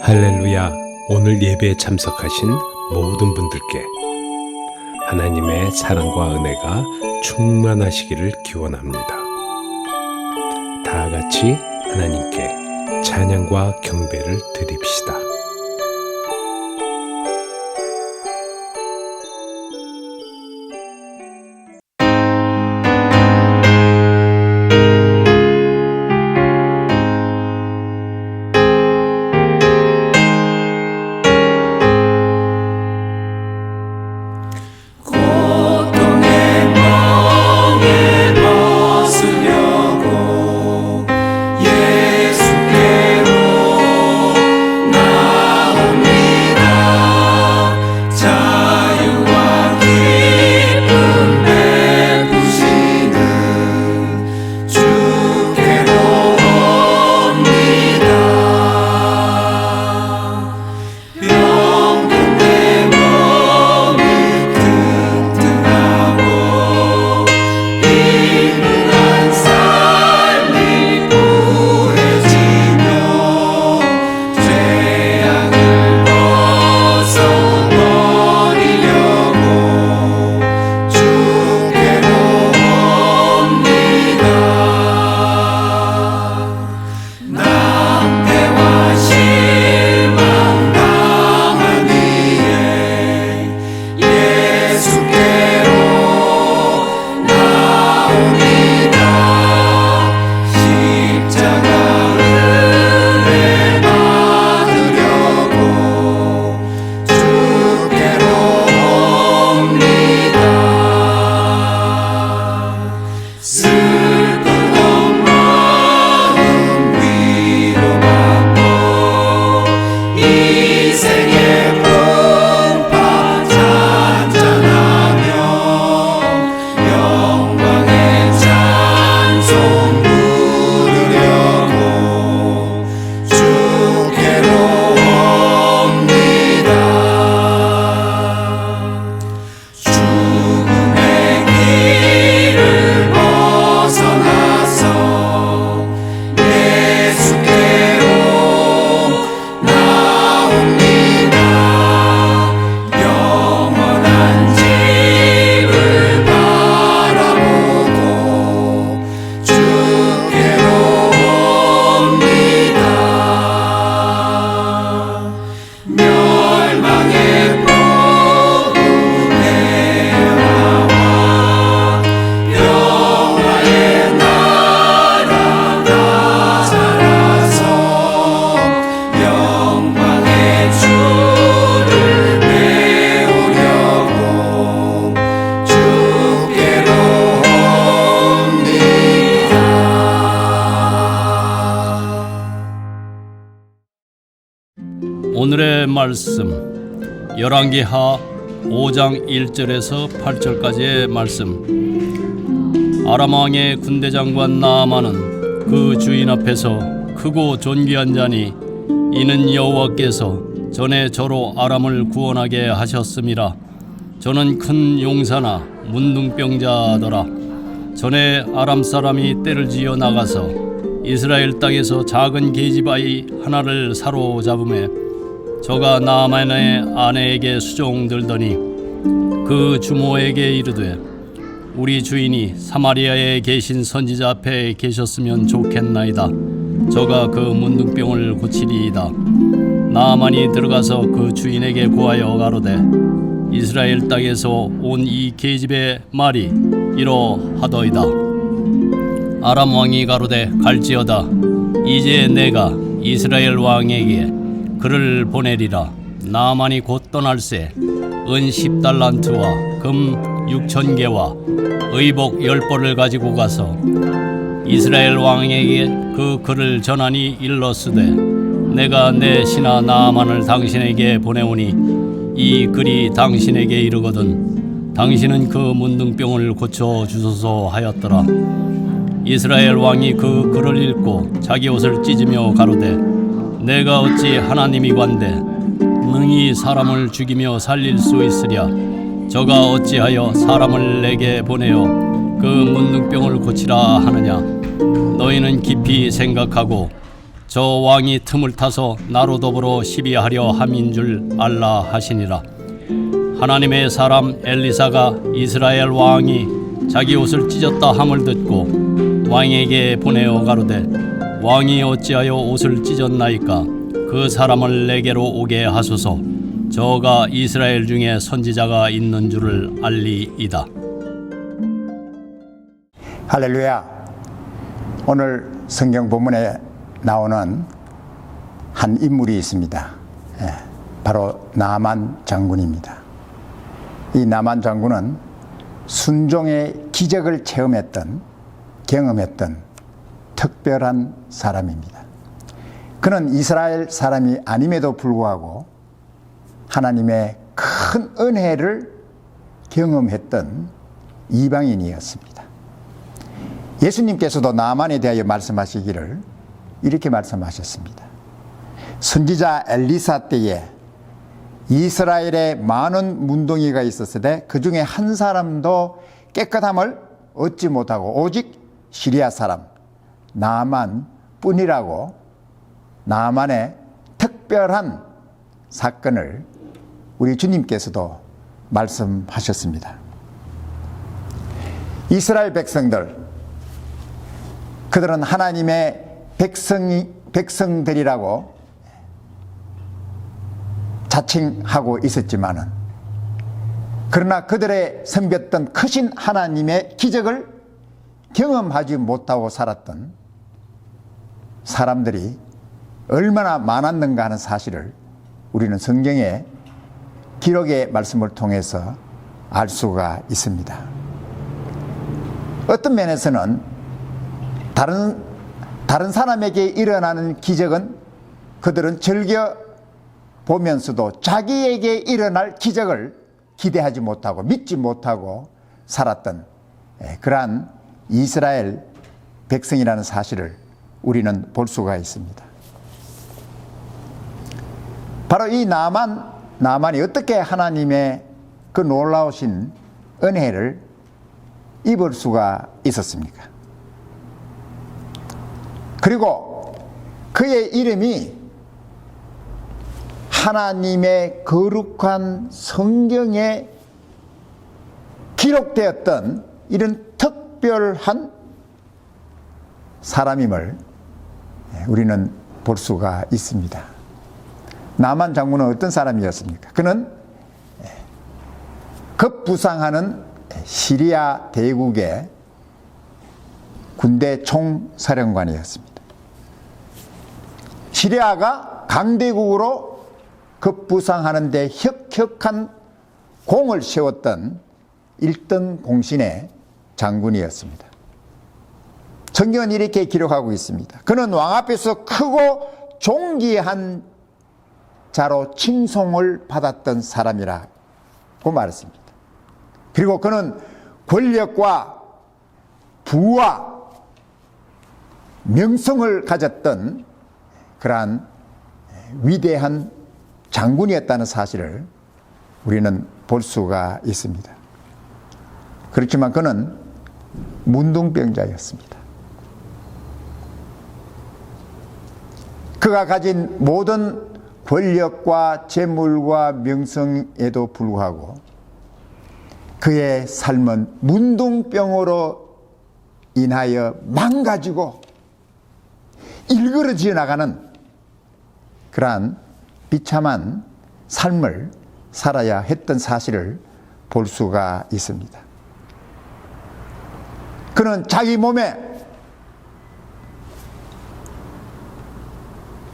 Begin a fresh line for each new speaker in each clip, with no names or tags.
할렐루야. 오늘 예배에 참석하신 모든 분들께 하나님의 사랑과 은혜가 충만하시기를 기원합니다. 다 같이 하나님께 찬양과 경배를 드립시다.
오늘의 말씀 열왕기하 5장 1절에서 8절까지의 말씀. 아람 왕의 군대 장관 나아만은 그 주인 앞에서 크고 존귀한 자니 이는 여호와께서 전에 저로 아람을 구원하게 하셨음이라. 저는 큰 용사나 문둥병자더라. 전에 아람 사람이 떼를 지어 나가서 이스라엘 땅에서 작은 계집아이 하나를 사로잡음에 저가 나아만의 아내에게 수종들더니 그 주모에게 이르되 우리 주인이 사마리아에 계신 선지자 앞에 계셨으면 좋겠나이다. 저가 그 문둥병을 고치리이다. 나아만이 들어가서 그 주인에게 고하여 가로되 이스라엘 땅에서 온 이 계집의 말이 이러하더이다. 아람 왕이 가로되 갈지어다. 이제 내가 이스라엘 왕에게 그를 보내리라. 나아만이 곧 떠날새 은 10달란트와 금 6,000개와 의복 10벌을 가지고 가서 이스라엘 왕에게 그 글을 전하니 일렀으되 내가 내 신하 나아만을 당신에게 보내오니 이 글이 당신에게 이르거든 당신은 그 문둥병을 고쳐 주소서 하였더라. 이스라엘 왕이 그 글을 읽고 자기 옷을 찢으며 가로되 내가 어찌 하나님이관대 능히 사람을 죽이며 살릴 수 있으랴. 저가 어찌하여 사람을 내게 보내어 그 문둥병을 고치라 하느냐. 너희는 깊이 생각하고 저 왕이 틈을 타서 나로 더불어 시비하려 함인 줄 알라 하시니라. 하나님의 사람 엘리사가 이스라엘 왕이 자기 옷을 찢었다 함을 듣고 왕에게 보내어 가로되, 왕이 어찌하여 옷을 찢었나이까? 그 사람을 내게로 오게 하소서. 저가 이스라엘 중에 선지자가 있는 줄을 알리이다.
할렐루야. 오늘 성경 본문에 나오는 한 인물이 있습니다. 바로 나만 장군입니다. 이 나만 장군은 순종의 기적을 경험했던 특별한 사람입니다. 그는 이스라엘 사람이 아님에도 불구하고 하나님의 큰 은혜를 경험했던 이방인이었습니다. 예수님께서도 나만에 대하여 말씀하시기를 이렇게 말씀하셨습니다. 선지자 엘리사 때에 이스라엘에 많은 문둥이가 있었으되 그 중에 한 사람도 깨끗함을 얻지 못하고 오직 시리아 사람 나만 뿐이라고 나만의 특별한 사건을 우리 주님께서도 말씀하셨습니다. 이스라엘 백성들, 그들은 하나님의 백성들이라고 자칭하고 있었지만은, 그러나 그들의 섬겼던 크신 하나님의 기적을 경험하지 못하고 살았던 사람들이 얼마나 많았는가 하는 사실을 우리는 성경의 기록의 말씀을 통해서 알 수가 있습니다. 어떤 면에서는 다른 사람에게 일어나는 기적은 그들은 즐겨 보면서도 자기에게 일어날 기적을 기대하지 못하고 믿지 못하고 살았던 그러한 이스라엘 백성이라는 사실을 우리는 볼 수가 있습니다. 바로 이 나만이 어떻게 하나님의 그 놀라우신 은혜를 입을 수가 있었습니까? 그리고 그의 이름이 하나님의 거룩한 성경에 기록되었던 이런 특별한 사람임을 우리는 볼 수가 있습니다. 나만 장군은 어떤 사람이었습니까? 그는 급부상하는 시리아 대국의 군대 총사령관이었습니다. 시리아가 강대국으로 급부상하는 데 혁혁한 공을 세웠던 1등 공신의 장군이었습니다. 성경은 이렇게 기록하고 있습니다. 그는 왕 앞에서 크고 존귀한 자로 칭송을 받았던 사람이라고 말했습니다. 그리고 그는 권력과 부와 명성을 가졌던 그러한 위대한 장군이었다는 사실을 우리는 볼 수가 있습니다. 그렇지만 그는 문둥병자였습니다. 그가 가진 모든 권력과 재물과 명성에도 불구하고 그의 삶은 문둥병으로 인하여 망가지고 일그러져 나가는 그러한 비참한 삶을 살아야 했던 사실을 볼 수가 있습니다. 그는 자기 몸에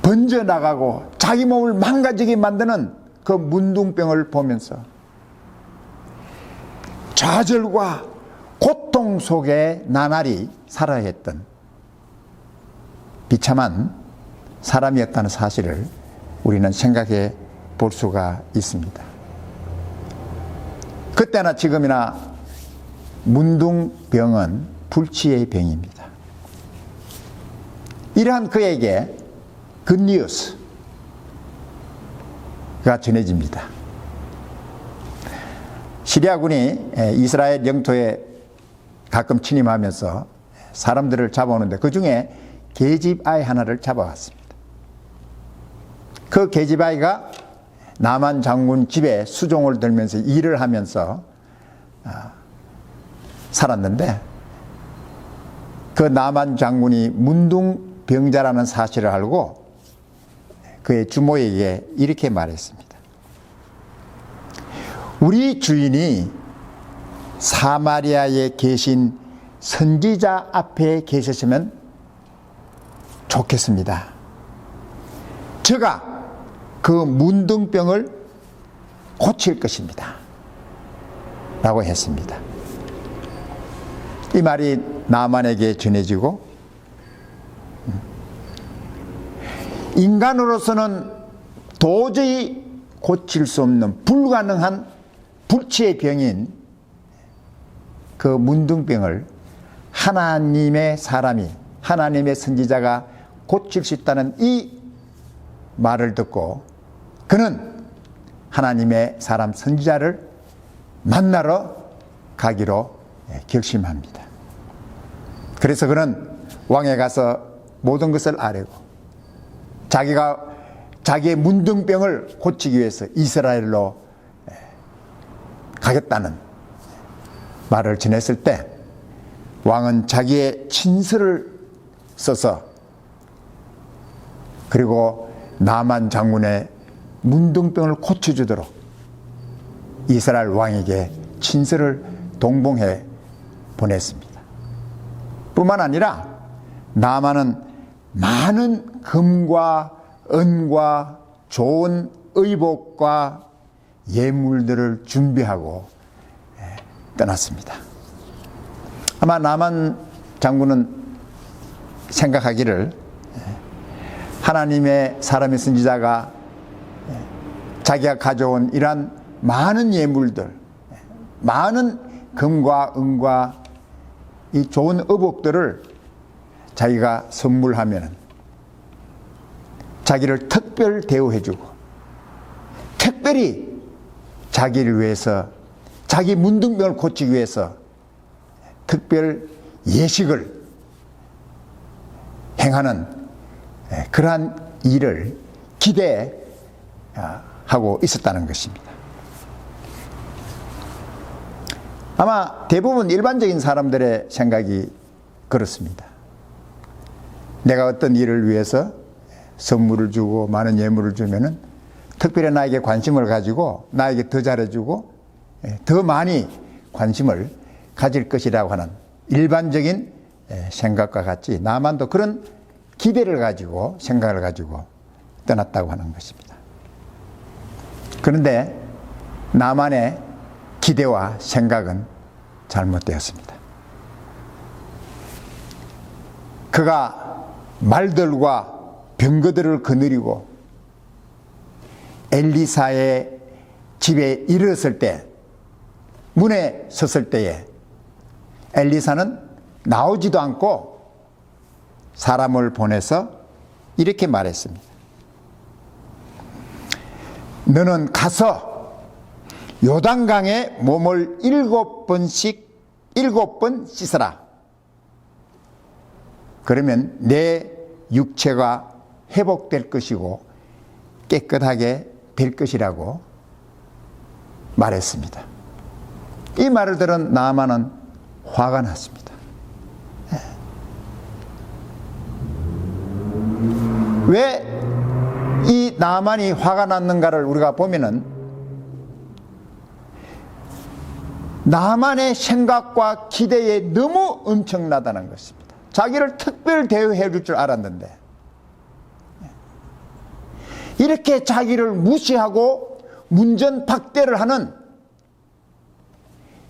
번져나가고 자기 몸을 망가지게 만드는 그 문둥병을 보면서 좌절과 고통 속에 나날이 살아야 했던 비참한 사람이었다는 사실을 우리는 생각해 볼 수가 있습니다. 그때나 지금이나 문둥병은 불치의 병입니다. 이러한 그에게 굿뉴스가 전해집니다. 시리아군이 이스라엘 영토에 가끔 침입하면서 사람들을 잡아오는데 그 중에 계집아이 하나를 잡아왔습니다. 그 계집아이가 나만 장군 집에 수종을 들면서 일을 하면서 살았는데, 그 나만 장군이 문둥병자라는 사실을 알고 그의 주모에게 이렇게 말했습니다. 우리 주인이 사마리아에 계신 선지자 앞에 계셨으면 좋겠습니다. 제가 그 문둥병을 고칠 것입니다. 라고 했습니다. 이 말이 나만에게 전해지고, 인간으로서는 도저히 고칠 수 없는 불가능한 불치의 병인 그 문둥병을 하나님의 사람이, 하나님의 선지자가 고칠 수 있다는 이 말을 듣고 그는 하나님의 사람 선지자를 만나러 가기로 결심합니다. 그래서 그는 왕에 가서 모든 것을 아뢰고 자기의 문둥병을 고치기 위해서 이스라엘로 가겠다는 말을 전했을 때, 왕은 자기의 친서를 써서 그리고 나만 장군의 문둥병을 고쳐주도록 이스라엘 왕에게 친서를 동봉해 보냈습니다. 뿐만 아니라 나만은 많은 금과 은과 좋은 의복과 예물들을 준비하고 떠났습니다. 아마 나만 장군은 생각하기를 하나님의 사람의 선지자가 자기가 가져온 이러한 많은 예물들, 많은 금과 은과 이 좋은 의복들을 자기가 선물하면 자기를 특별 대우해주고 특별히 자기를 위해서, 자기 문둥병을 고치기 위해서 특별 예식을 행하는 그러한 일을 기대하고 있었다는 것입니다. 아마 대부분 일반적인 사람들의 생각이 그렇습니다. 내가 어떤 일을 위해서 선물을 주고 많은 예물을 주면은 특별히 나에게 관심을 가지고 나에게 더 잘해주고 더 많이 관심을 가질 것이라고 하는 일반적인 생각과 같이 나만도 그런 기대를 가지고 생각을 가지고 떠났다고 하는 것입니다. 그런데 나만의 기대와 생각은 잘못되었습니다. 그가 말들과 병거들을 거느리고 엘리사의 집에 이르렀을 때, 문에 섰을 때에 엘리사는 나오지도 않고 사람을 보내서 이렇게 말했습니다. 너는 가서 요단강에 몸을 7번 씻어라. 그러면 내 육체가 회복될 것이고 깨끗하게 될 것이라고 말했습니다. 이 말을 들은 나아만은 화가 났습니다. 왜 이 나아만이 화가 났는가를 우리가 보면은 나아만의 생각과 기대에 너무 엄청나다는 것입니다. 자기를 특별 대우해 줄 줄 알았는데 이렇게 자기를 무시하고 문전박대를 하는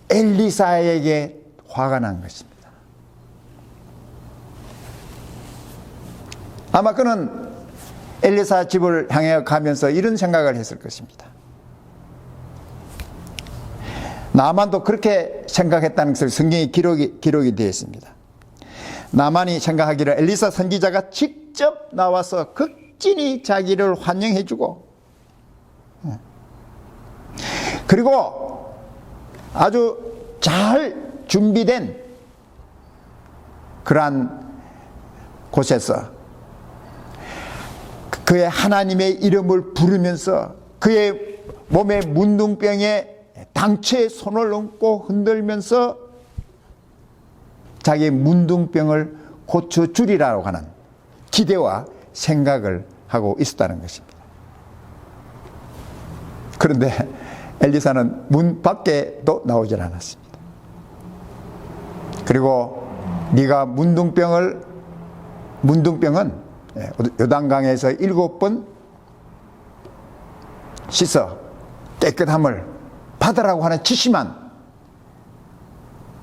엘리사에게 화가 난 것입니다. 아마 그는 엘리사 집을 향해 가면서 이런 생각을 했을 것입니다. 나만도 그렇게 생각했다는 것을 성경에 기록이 되어 있습니다. 나만이 생각하기를 엘리사 선지자가 직접 나와서 극진히 자기를 환영해 주고, 그리고 아주 잘 준비된 그러한 곳에서 그의 하나님의 이름을 부르면서 그의 몸에 문둥병에 당체에 손을 얹고 흔들면서 자기의 문둥병을 고쳐주리라고 하는 기대와 생각을 하고 있었다는 것입니다. 그런데 엘리사는 문 밖에도 나오질 않았습니다. 그리고 네가 문둥병은 요단강에서 7번 씻어 깨끗함을 받으라고 하는 지시만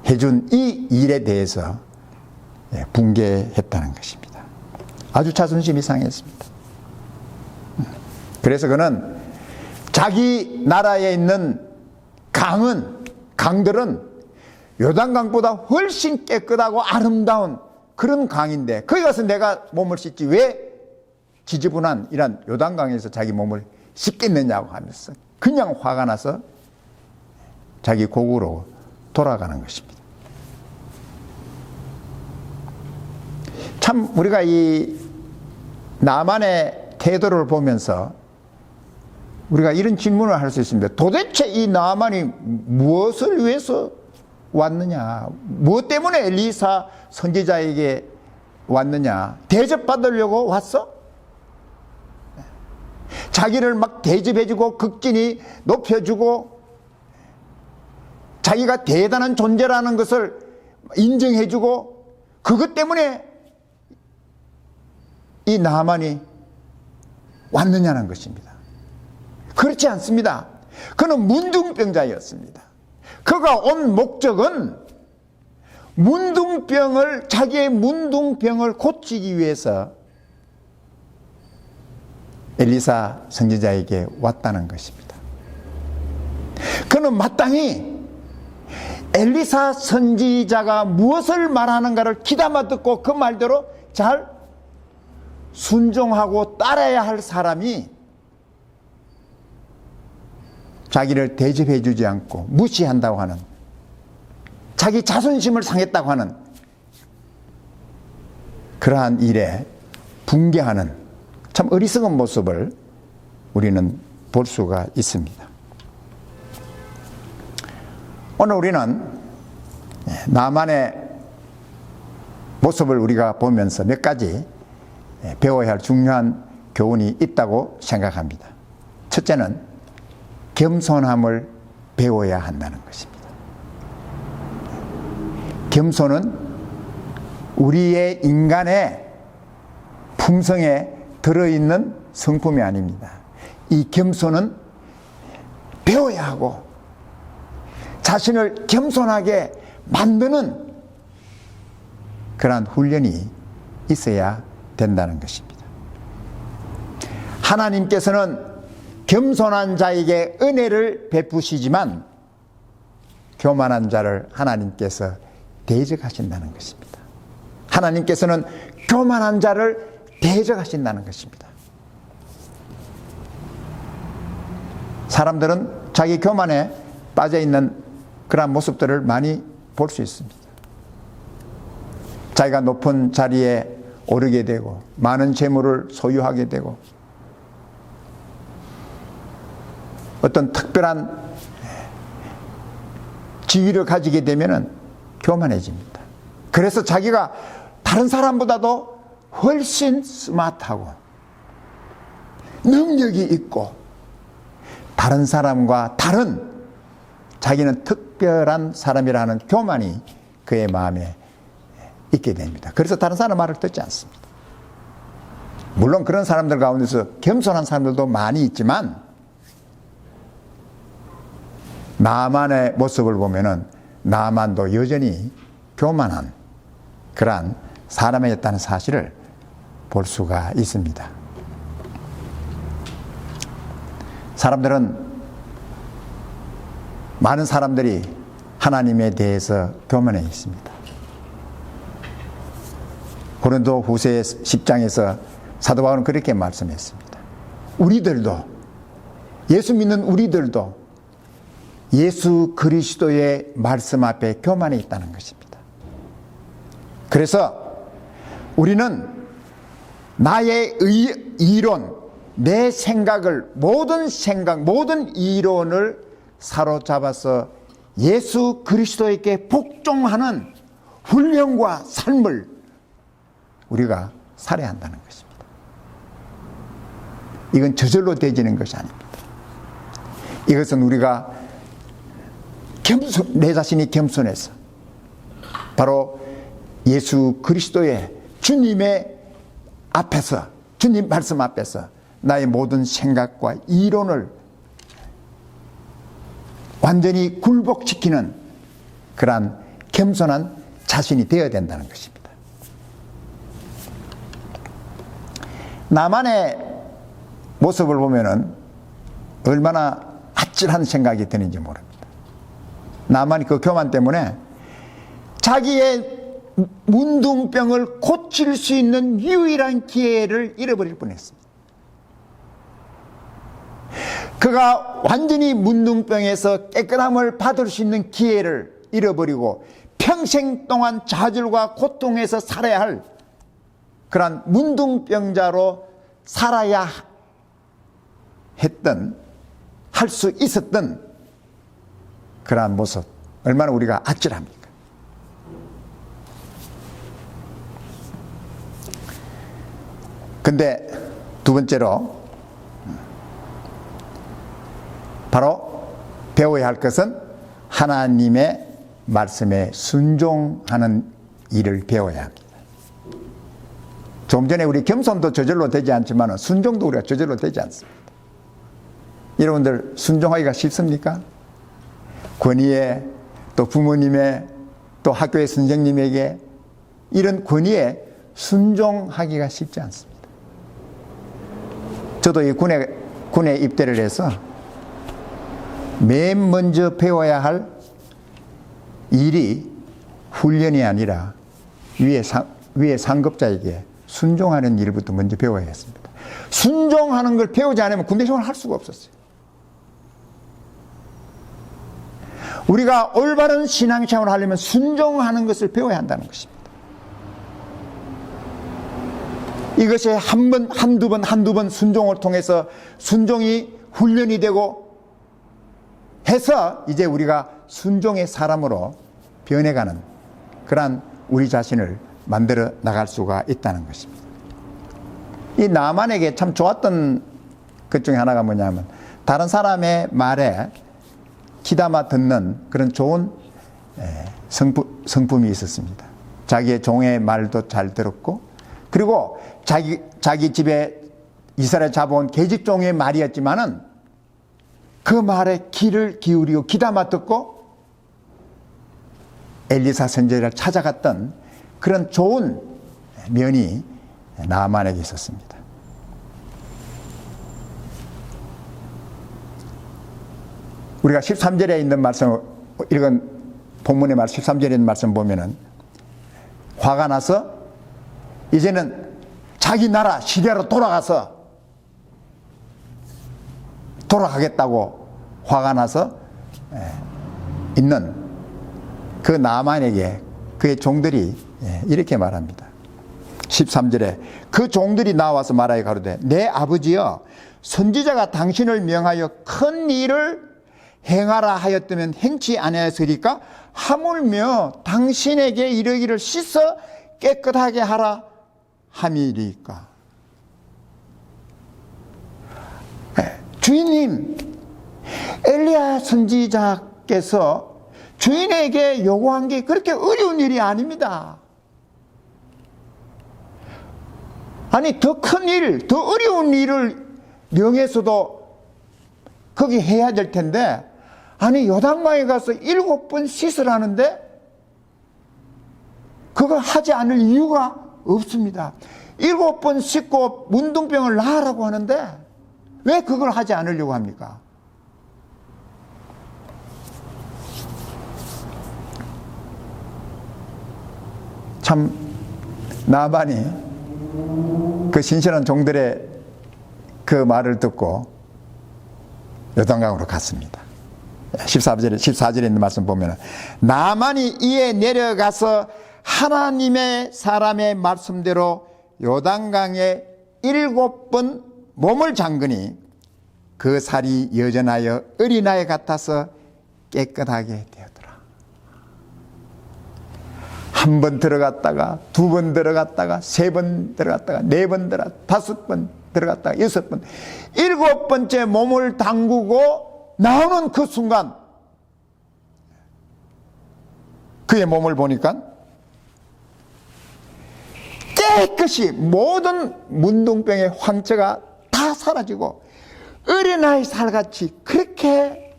해준 이 일에 대해서 붕괴했다는 것입니다. 아주 자존심이 상했습니다. 그래서 그는 자기 나라에 있는 강들은 요단강보다 훨씬 깨끗하고 아름다운 그런 강인데 거기 가서 내가 몸을 씻지 왜 지저분한 이런 요단강에서 자기 몸을 씻겠느냐고 하면서 그냥 화가 나서 자기 고국으로 돌아가는 것입니다. 참 우리가 이 나만의 태도를 보면서 우리가 이런 질문을 할 수 있습니다. 도대체 이 나만이 무엇을 위해서 왔느냐? 무엇 때문에 엘리사 선지자에게 왔느냐? 대접받으려고 왔어? 자기를 막 대접해주고 극진히 높여주고 자기가 대단한 존재라는 것을 인정해주고 그것 때문에 이 나만이 왔느냐는 것입니다. 그렇지 않습니다. 그는 문둥병자였습니다. 그가 온 목적은 자기의 문둥병을 고치기 위해서 엘리사 선지자에게 왔다는 것입니다. 그는 마땅히 엘리사 선지자가 무엇을 말하는가를 귀담아 듣고 그 말대로 잘 순종하고 따라야 할 사람이 자기를 대접해 주지 않고 무시한다고 하는 자기 자존심을 상했다고 하는 그러한 일에 붕괴하는 참 어리석은 모습을 우리는 볼 수가 있습니다. 오늘 우리는 나만의 모습을 우리가 보면서 몇 가지 배워야 할 중요한 교훈이 있다고 생각합니다. 첫째는 겸손함을 배워야 한다는 것입니다. 겸손은 우리의 인간의 품성에 들어있는 성품이 아닙니다. 이 겸손은 배워야 하고 자신을 겸손하게 만드는 그러한 훈련이 있어야 된다는 것입니다. 하나님께서는 겸손한 자에게 은혜를 베푸시지만 교만한 자를 하나님께서 대적하신다는 것입니다. 하나님께서는 교만한 자를 대적하신다는 것입니다. 사람들은 자기 교만에 빠져있는 그런 모습들을 많이 볼 수 있습니다. 자기가 높은 자리에 오르게 되고 많은 재물을 소유하게 되고 어떤 특별한 지위를 가지게 되면 교만해집니다. 그래서 자기가 다른 사람보다도 훨씬 스마트하고 능력이 있고 다른 사람과 다른 자기는 특별한 사람이라는 교만이 그의 마음에 있게 됩니다. 그래서 다른 사람 말을 듣지 않습니다. 물론 그런 사람들 가운데서 겸손한 사람들도 많이 있지만 나만의 모습을 보면은 나만도 여전히 교만한 그러한 사람이었다는 사실을 볼 수가 있습니다. 많은 사람들이 하나님에 대해서 교만해 있습니다. 고린도 후서 10장에서 사도 바울은 그렇게 말씀했습니다. 우리들도 예수 믿는 우리들도 예수 그리스도의 말씀 앞에 교만해 있다는 것입니다. 그래서 우리는 나의 이론, 내 생각을, 모든 생각, 모든 이론을 사로잡아서 예수 그리스도에게 복종하는 훈련과 삶을 우리가 살아야 한다는 것입니다. 이건 저절로 되지는 것이 아닙니다. 이것은 우리가 내 자신이 겸손해서 바로 예수 그리스도의 주님의 앞에서, 주님 말씀 앞에서 나의 모든 생각과 이론을 완전히 굴복시키는 그러한 겸손한 자신이 되어야 된다는 것입니다. 나만의 모습을 보면은 얼마나 아찔한 생각이 드는지 모릅니다. 나만이 그 교만 때문에 자기의 문둥병을 고칠 수 있는 유일한 기회를 잃어버릴 뻔했습니다. 그가 완전히 문둥병에서 깨끗함을 받을 수 있는 기회를 잃어버리고 평생 동안 좌절과 고통에서 살아야 할 그러한 문둥병자로 살아야 했던, 할 수 있었던 그러한 모습, 얼마나 우리가 아찔합니까? 근데 두 번째로 바로 배워야 할 것은 하나님의 말씀에 순종하는 일을 배워야 합니다. 좀 전에 우리 겸손도 저절로 되지 않지만 순종도 우리가 저절로 되지 않습니다. 여러분들 순종하기가 쉽습니까? 권위에, 또 부모님의, 또 학교의 선생님에게 이런 권위에 순종하기가 쉽지 않습니다. 저도 이 군에 입대를 해서 맨 먼저 배워야 할 일이 훈련이 아니라 위에 상급자에게 순종하는 일부터 먼저 배워야 했습니다. 순종하는 걸 배우지 않으면 군대 생활을 할 수가 없었어요. 우리가 올바른 신앙생활을 하려면 순종하는 것을 배워야 한다는 것입니다. 이것이 한두 번 순종을 통해서 순종이 훈련이 되고 해서 이제 우리가 순종의 사람으로 변해가는 그러한 우리 자신을 만들어 나갈 수가 있다는 것입니다. 이 나만에게 참 좋았던 것 중에 하나가 뭐냐면 다른 사람의 말에 귀담아 듣는 그런 좋은 성품이 있었습니다. 자기의 종의 말도 잘 들었고, 그리고 자기 집에 이스라엘 잡아온 계집종의 말이었지만은 그 말에 귀를 기울이고 귀담아 듣고 엘리사 선지자를 찾아갔던 그런 좋은 면이 나만에게 있었습니다. 우리가 13절에 있는 말씀, 읽은 본문의 말 13절에 있는 말씀 보면은 화가 나서 이제는 자기 나라 시리아로 돌아가겠다고 화가 나서 있는 그 나만에게 그의 종들이 이렇게 말합니다. 13절에 그 종들이 나와서 말하여 가로되 내 아버지여 선지자가 당신을 명하여 큰 일을 행하라 하였다면 행치 아니하였으리까? 하물며 당신에게 이르기를 씻어 깨끗하게 하라 함이리까? 주인님, 엘리야 선지자께서 주인에게 요구한 게 그렇게 어려운 일이 아닙니다. 아니 더 큰 일, 더 어려운 일을 명해서도 거기 해야 될 텐데, 아니 요단강에 가서 7번 씻으라는데 그거 하지 않을 이유가 없습니다. 7번 씻고 문둥병을 나으라고 하는데 왜 그걸 하지 않으려고 합니까? 참 나만이 그 신실한 종들의 그 말을 듣고 요단강으로 갔습니다. 14절에 있는 말씀 보면 나만이 이에 내려가서 하나님의 사람의 말씀대로 요단강에 7번 몸을 잠그니 그 살이 여전하여 어린아이 같아서 깨끗하게 되었더라. 한 번 들어갔다가 2번 들어갔다가 3번 들어갔다가 4번 들어갔다가 5번 들어갔다가 6번 7번째 몸을 담그고 나오는 그 순간 그의 몸을 보니까 깨끗이 모든 문둥병의 황체가 다 사라지고 어린아이 살같이 그렇게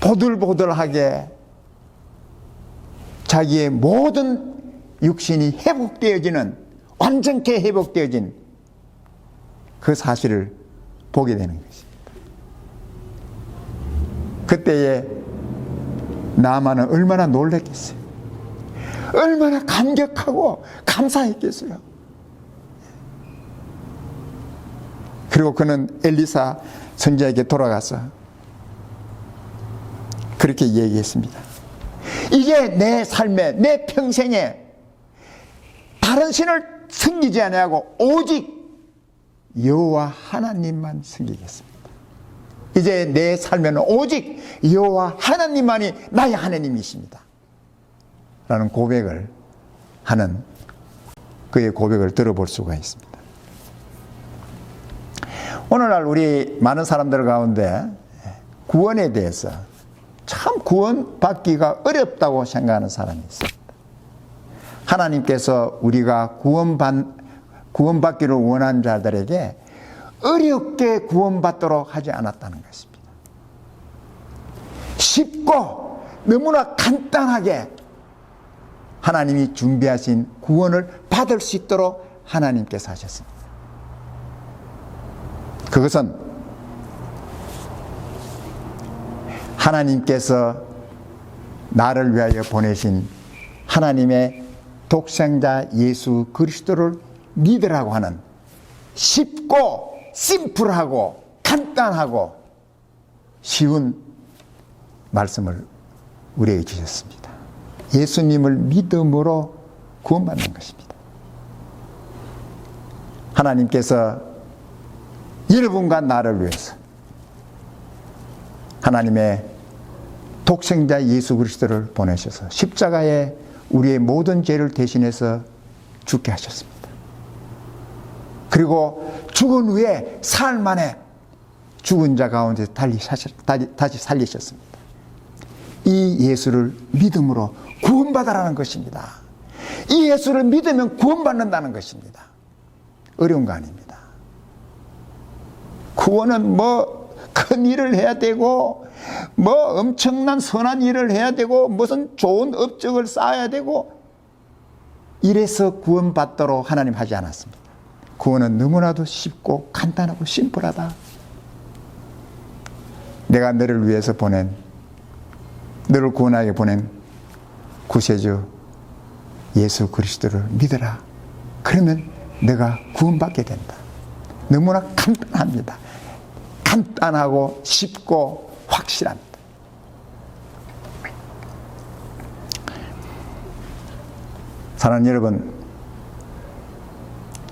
보들보들하게 자기의 모든 육신이 회복되어지는 완전케 회복되어진 그 사실을 보게 되는 것입니다. 그때에 나만은 얼마나 놀랐겠어요. 얼마나 감격하고 감사했겠어요. 그리고 그는 엘리사 선지자에게 돌아가서 그렇게 얘기했습니다. 이제 내 삶에 내 평생에 다른 신을 섬기지 아니하고 오직 여호와 하나님만 섬기겠습니다. 이제 내 삶에는 오직 여호와 하나님만이 나의 하나님이십니다 라는 고백을 하는 그의 고백을 들어볼 수가 있습니다. 오늘날 우리 많은 사람들 가운데 구원에 대해서 참 구원받기가 어렵다고 생각하는 사람이 있습니다. 하나님께서 우리가 구원받기를 원하는 자들에게 어렵게 구원받도록 하지 않았다는 것입니다. 쉽고 너무나 간단하게 하나님이 준비하신 구원을 받을 수 있도록 하나님께서 하셨습니다. 그것은 하나님께서 나를 위하여 보내신 하나님의 독생자 예수 그리스도를 믿으라고 하는 쉽고 심플하고 간단하고 쉬운 말씀을 우리에게 주셨습니다. 예수님을 믿음으로 구원받는 것입니다. 하나님께서 여러분과 나를 위해서 하나님의 독생자 예수 그리스도를 보내셔서 십자가에 우리의 모든 죄를 대신해서 죽게 하셨습니다. 그리고 죽은 후에 사흘 만에 죽은 자 가운데 다시 살리셨습니다. 이 예수를 믿음으로 구원받아라는 것입니다. 이 예수를 믿으면 구원받는다는 것입니다. 어려운 거 아닙니다. 구원은 큰 일을 해야 되고 엄청난 선한 일을 해야 되고 무슨 좋은 업적을 쌓아야 되고 이래서 구원받도록 하나님 하지 않았습니다. 구원은 너무나도 쉽고 간단하고 심플하다. 내가 너를 위해서 너를 구원하게 보낸 구세주 예수 그리스도를 믿어라. 그러면 내가 구원받게 된다. 너무나 간단합니다. 간단하고 쉽고 확실합니다. 사랑하는 여러분,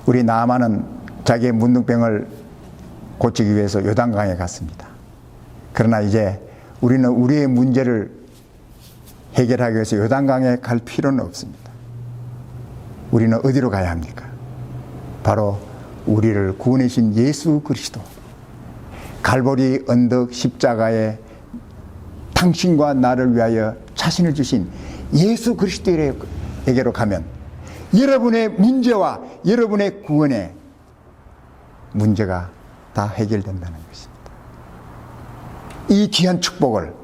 우리 나아만은 자기의 문둥병을 고치기 위해서 요단강에 갔습니다. 그러나 이제 우리는 우리의 문제를 해결하기 위해서 요단강에 갈 필요는 없습니다. 우리는 어디로 가야 합니까? 바로 우리를 구원하신 예수 그리스도, 갈보리 언덕 십자가에 당신과 나를 위하여 자신을 주신 예수 그리스도에게로 가면 여러분의 문제와 여러분의 구원의 문제가 다 해결된다는 것입니다. 이 귀한 축복을,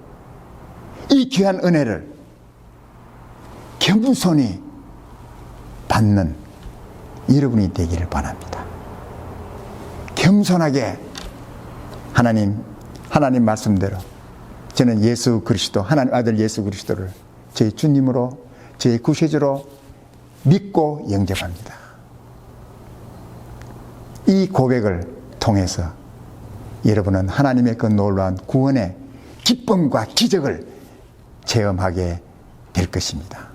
이 귀한 은혜를 겸손히 받는 여러분이 되기를 바랍니다. 겸손하게 하나님 말씀대로 저는 예수 그리스도, 하나님 아들 예수 그리스도를 저희 주님으로, 저희 구세주로 믿고 영접합니다. 이 고백을 통해서 여러분은 하나님의 그 놀라운 구원의 기쁨과 기적을 체험하게 될 것입니다.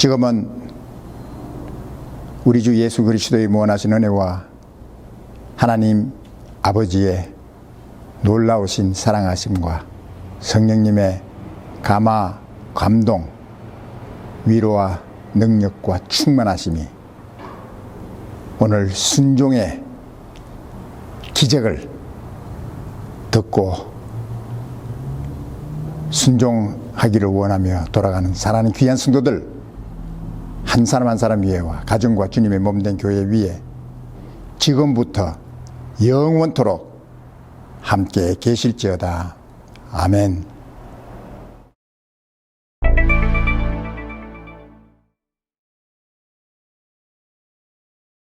지금은 우리 주 예수 그리스도의 무한하신 은혜와 하나님 아버지의 놀라우신 사랑하심과 성령님의 감화, 감동, 위로와 능력과 충만하심이 오늘 순종의 기적을 듣고 순종하기를 원하며 돌아가는 사랑하는 귀한 성도들 한 사람 한 사람 위에와 가정과 주님의 몸된 교회 위에 지금부터 영원토록 함께 계실지어다. 아멘.